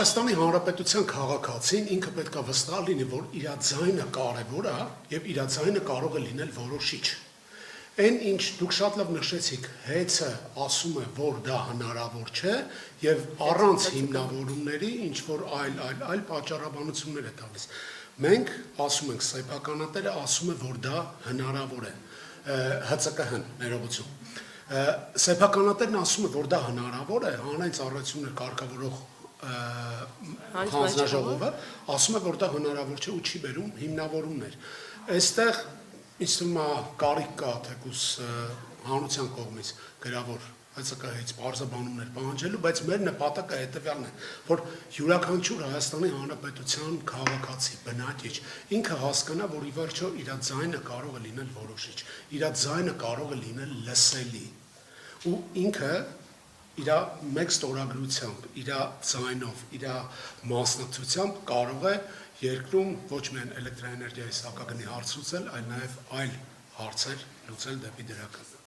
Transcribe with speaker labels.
Speaker 1: Հայաստանի Հանրապետության քաղաքացին ինքը պետք է վստահ լինի, որ իր ձայնը կարևոր է եւ իր ձայնը կարող է լինել որոշիչ։ Այն ինչ դուք շատ լավ նշեցիք, հեծը ասում է, որ դա հնարավոր չէ եւ առանց հիմնավորումների ինչ որ այլ պատճառաբանություններ է տալիս։ Մենք ասում ենք, սեփականատերը ասում է, որ դա հնարավոր է։ ՀՑԿՀ-ն ներողություն։ Սեփականատերն ասում է, որ դա հնարավոր է, հանրային ծառայություններ կարգավորող հանձնաժողովը ասում է, որ դա հնարավոր չէ ու չի բերում հիմնավորումներ։ Այստեղ ինձ թվում է կարիք կա թեկուզ հանրության կողմից գրավոր ՀՑԿՀ-ից բարձրաբանումներ պահանջելու, բայց մեր նպատակը հետևյալն է, որ յուրաքանչյուր Հայաստանի Հանրապետության քաղաքացի, բնակիչ ինքը հասկանա, որ ի վերջո իր ձայնը կարող է լինել որոշիչ, իր ձայնը կարող է լինել լսելի, ու ինքը իր մեկ ստորագրությամբ, իր ձայնով, իր մասնակցությամբ կարող է երկրում ոչ միայն էլեկտրաէներգիայի սակագնի հարց լուծել, այլ նաև այլ հարցեր լուծել դեպի դրական։